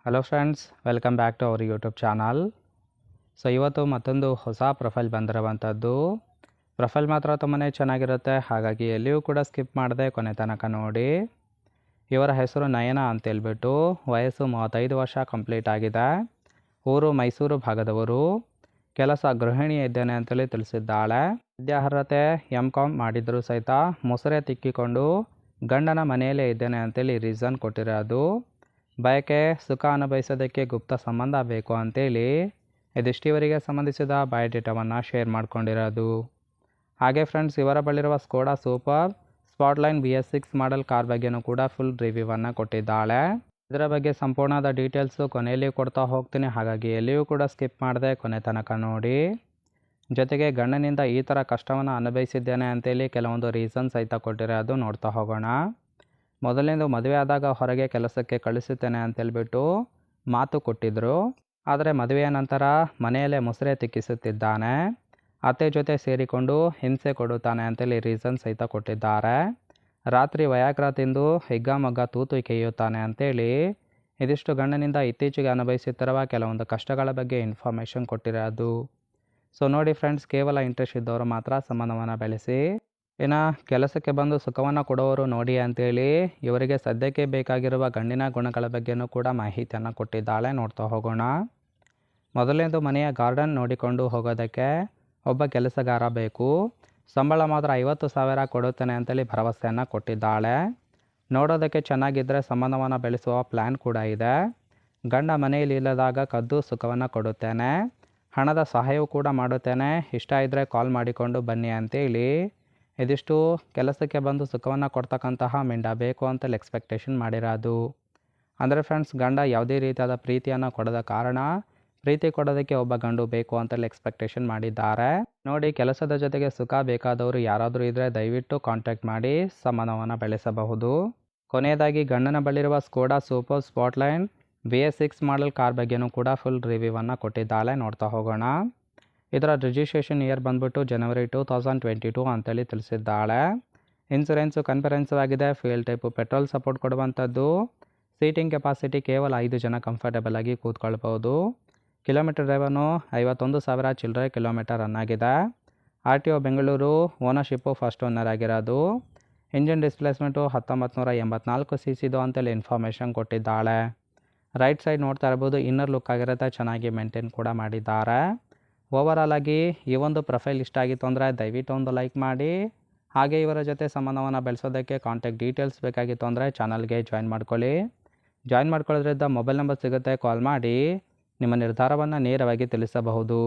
Hello friends, welcome back to our YouTube channel. So ಇವತ್ತು ಮತ್ತೊಂದು ಹೊಸ ಪ್ರೊಫೈಲ್ ಬಂದಿರುವಂಥದ್ದು. ಪ್ರೊಫೈಲ್ ಮಾತ್ರ ತುಂಬಾ ಚೆನ್ನಾಗಿರುತ್ತೆ, ಹಾಗಾಗಿ ಎಲ್ಲಿಯೂ ಕೂಡ ಸ್ಕಿಪ್ ಮಾಡದೆ ಕೊನೆ ತನಕ ನೋಡಿ. ಇವರ ಹೆಸರು ನಯನ ಅಂತೇಳ್ಬಿಟ್ಟು, ವಯಸ್ಸು 35 ವರ್ಷ ಕಂಪ್ಲೀಟ್ ಆಗಿದೆ. ಊರು ಮೈಸೂರು ಭಾಗದವರು. ಕೆಲಸ ಗೃಹಿಣಿ ಇದ್ದೇನೆ ಅಂತೇಳಿ ತಿಳಿಸಿದ್ದಾಳೆ. ವಿದ್ಯಾರ್ಹತೆ MCOM ಮಾಡಿದರೂ ಸಹಿತ ಮೊಸರೆ ತಿಕ್ಕಿಕೊಂಡು ಗಂಡನ ಮನೆಯಲ್ಲೇ ಇದ್ದೇನೆ ಅಂತೇಳಿ ರೀಸನ್ ಕೊಟ್ಟಿರೋದು. ಬಯಕೆ ಸುಖ ಅನುಭವಿಸೋದಕ್ಕೆ ಗುಪ್ತ ಸಂಬಂಧ ಬೇಕು ಅಂತೇಳಿ ಇದಿಷ್ಟು ಇವರಿಗೆ ಸಂಬಂಧಿಸಿದ ಬಯೋಡೇಟಾವನ್ನು ಶೇರ್ ಮಾಡ್ಕೊಂಡಿರೋದು. ಹಾಗೆ ಫ್ರೆಂಡ್ಸ್, ಇವರ ಬಳಿರುವ Skoda super Sportline BS6 model car ಬಗ್ಗೆನೂ ಕೂಡ ಫುಲ್ ರಿವ್ಯೂವನ್ನು ಕೊಟ್ಟಿದ್ದಾಳೆ. ಇದರ ಬಗ್ಗೆ ಸಂಪೂರ್ಣದ ಡೀಟೇಲ್ಸು ಕೊನೆಯಲ್ಲಿ ಕೊಡ್ತಾ ಹೋಗ್ತೀನಿ, ಹಾಗಾಗಿ ಎಲ್ಲಿಯೂ ಕೂಡ ಸ್ಕಿಪ್ ಮಾಡದೆ ಕೊನೆ ತನಕ ನೋಡಿ. ಜೊತೆಗೆ ಗಂಡನಿಂದ ಈ ಥರ ಕಷ್ಟವನ್ನು ಅನುಭವಿಸಿದ್ದೇನೆ ಅಂತೇಳಿ ಕೆಲವೊಂದು ರೀಸನ್ ಸಹಿತ ಕೊಟ್ಟಿರೋದು ನೋಡ್ತಾ ಹೋಗೋಣ. ಮೊದಲಿಂದು ಮದುವೆ ಆದಾಗ ಹೊರಗೆ ಕೆಲಸಕ್ಕೆ ಕಳಿಸುತ್ತೇನೆ ಅಂತೇಳ್ಬಿಟ್ಟು ಮಾತು ಕೊಟ್ಟಿದ್ದರು. ಆದರೆ ಮದುವೆಯ ನಂತರ ಮನೆಯಲ್ಲೇ ಮೊಸರೆ ತಿಕ್ಕಿಸುತ್ತಿದ್ದಾನೆ, ಅತ್ತೆ ಜೊತೆ ಸೇರಿಕೊಂಡು ಹಿಂಸೆ ಕೊಡುತ್ತಾನೆ ಅಂತೇಳಿ ರೀಸನ್ ಸಹಿತ ಕೊಟ್ಟಿದ್ದಾರೆ. ರಾತ್ರಿ ವಯಾಗ್ರ ತಿಂದು ಹಿಗ್ಗಾಮಗ್ಗ ತೂತು ಕೆಯ್ಯುತ್ತಾನೆ ಅಂತೇಳಿ ಇದಿಷ್ಟು ಗಂಡನಿಂದ ಇತ್ತೀಚೆಗೆ ಅನುಭವಿಸುತ್ತಿರುವ ಕೆಲವೊಂದು ಕಷ್ಟಗಳ ಬಗ್ಗೆ ಇನ್ಫಾರ್ಮೇಷನ್ ಕೊಟ್ಟಿರೋದು. ಸೊ ನೋಡಿ ಫ್ರೆಂಡ್ಸ್, ಕೇವಲ ಇಂಟ್ರೆಸ್ಟ್ ಇದ್ದವರು ಮಾತ್ರ ಸಂಬಂಧವನ್ನು ಬೆಳೆಸಿ. ಇನ್ನು ಕೆಲಸಕ್ಕೆ ಬಂದು ಸುಖವನ್ನು ಕೊಡೋರು ನೋಡಿ ಅಂತೇಳಿ ಇವರಿಗೆ ಸದ್ಯಕ್ಕೆ ಬೇಕಾಗಿರುವ ಗಂಡಿನ ಗುಣಗಳ ಬಗ್ಗೆನೂ ಕೂಡ ಮಾಹಿತಿಯನ್ನು ಕೊಟ್ಟಿದ್ದಾಳೆ. ನೋಡ್ತಾ ಹೋಗೋಣ. ಮೊದಲನೇದು, ಮನೆಯ ಗಾರ್ಡನ್ ನೋಡಿಕೊಂಡು ಹೋಗೋದಕ್ಕೆ ಒಬ್ಬ ಕೆಲಸಗಾರ ಬೇಕು. ಸಂಬಳ ಮಾತ್ರ 50,000 ಕೊಡುತ್ತೇನೆ ಅಂತೇಳಿ ಭರವಸೆಯನ್ನು ಕೊಟ್ಟಿದ್ದಾಳೆ. ನೋಡೋದಕ್ಕೆ ಚೆನ್ನಾಗಿದ್ದರೆ ಸಂಬಂಧವನ್ನು ಬೆಳೆಸುವ ಪ್ಲ್ಯಾನ್ ಕೂಡ ಇದೆ. ಗಂಡ ಮನೆಯಲ್ಲಿ ಇಲ್ಲದಾಗ ಕದ್ದು ಸುಖವನ್ನು ಕೊಡುತ್ತೇನೆ, ಹಣದ ಸಹಾಯವೂ ಕೂಡ ಮಾಡುತ್ತೇನೆ, ಇಷ್ಟ ಇದ್ದರೆ ಕಾಲ್ ಮಾಡಿಕೊಂಡು ಬನ್ನಿ ಅಂತೇಳಿ ಇದಿಷ್ಟು ಕೆಲಸಕ್ಕೆ ಬಂದು ಸುಖವನ್ನು ಕೊಡ್ತಕ್ಕಂತಹ ಮಿಂಡ ಬೇಕು ಅಂತೇಳಿ ಎಕ್ಸ್ಪೆಕ್ಟೇಷನ್ ಮಾಡಿರೋದು. ಅಂದರೆ ಫ್ರೆಂಡ್ಸ್, ಗಂಡ ಯಾವುದೇ ರೀತಿಯಾದ ಪ್ರೀತಿಯನ್ನು ಕೊಡದ ಕಾರಣ ಪ್ರೀತಿ ಕೊಡೋದಕ್ಕೆ ಒಬ್ಬ ಗಂಡು ಬೇಕು ಅಂತೇಳಿ ಎಕ್ಸ್ಪೆಕ್ಟೇಷನ್ ಮಾಡಿದ್ದಾರೆ. ನೋಡಿ, ಕೆಲಸದ ಜೊತೆಗೆ ಸುಖ ಬೇಕಾದವರು ಯಾರಾದರೂ ಇದ್ದರೆ ದಯವಿಟ್ಟು ಕಾಂಟ್ಯಾಕ್ಟ್ ಮಾಡಿ ಸಂಬಂಧವನ್ನು ಬೆಳೆಸಬಹುದು. ಕೊನೆಯದಾಗಿ, ಗಂಡನ ಬಳಿರುವ Skoda super Sportline BS6 model car ಬಗ್ಗೆನೂ ಕೂಡ ಫುಲ್ ರಿವ್ಯೂವನ್ನು ಕೊಟ್ಟಿದ್ದಾಳೆ. ನೋಡ್ತಾ ಹೋಗೋಣ. ಇದರ ರಿಜಿಸ್ಟ್ರೇಷನ್ ಇಯರ್ ಬಂದ್ಬಿಟ್ಟು January 2022 ಅಂತೇಳಿ ತಿಳಿಸಿದ್ದಾಳೆ. ಇನ್ಸೂರೆನ್ಸು ಕನ್ಫರೆನ್ಸಿವ್ ಆಗಿದೆ. ಫ್ಯೂಯಲ್ ಟೈಪು ಪೆಟ್ರೋಲ್ ಸಪೋರ್ಟ್ ಕೊಡುವಂಥದ್ದು. ಸೀಟಿಂಗ್ ಕೆಪಾಸಿಟಿ ಕೇವಲ 5 ಜನ ಕಂಫರ್ಟಬಲ್ ಆಗಿ ಕೂತ್ಕೊಳ್ಬೋದು. ಕಿಲೋಮೀಟರ್ ಡ್ರೈವನು 51,000 ಚಿಲ್ಲರೆ ಕಿಲೋಮೀಟರ್ ರನ್ ಆಗಿದೆ. RTO Bengaluru. Ownership first owner ಆಗಿರೋದು. ಇಂಜಿನ್ ಡಿಸ್ಪ್ಲೇಸ್ಮೆಂಟು 1984 cc ಅಂತೇಳಿ ಇನ್ಫಾರ್ಮೇಷನ್ ಕೊಟ್ಟಿದ್ದಾಳೆ. ರೈಟ್ ಸೈಡ್ ನೋಡ್ತಾ ಇರ್ಬೋದು, ಇನ್ನರ್ ಲುಕ್ ಆಗಿರುತ್ತೆ, ಚೆನ್ನಾಗಿ ಮೇಂಟೈನ್ ಕೂಡ ಮಾಡಿದ್ದಾರೆ. ಓವರಾಲ್ ಆಗಿ ಈ ಒಂದು ಪ್ರೊಫೈಲ್ ಇಷ್ಟ ಆಗಿತ್ತು ಅಂದರೆ ದಯವಿಟ್ಟು ಒಂದು ಲೈಕ್ ಮಾಡಿ. ಹಾಗೆ ಇವರ ಜೊತೆ ಸಂಬಂಧವನ್ನು ಬೆಳೆಸೋದಕ್ಕೆ ಕಾಂಟ್ಯಾಕ್ಟ್ ಡೀಟೇಲ್ಸ್ ಬೇಕಾಗಿತ್ತು ಅಂದರೆ ಚಾನಲ್ಗೆ ಜಾಯಿನ್ ಮಾಡ್ಕೊಳ್ಳಿ. ಜಾಯಿನ್ ಮಾಡ್ಕೊಳ್ಳೋದ್ರಿಂದ ಮೊಬೈಲ್ ನಂಬರ್ ಸಿಗುತ್ತೆ, ಕಾಲ್ ಮಾಡಿ ನಿಮ್ಮ ನಿರ್ಧಾರವನ್ನು ನೇರವಾಗಿ ತಿಳಿಸಬಹುದು.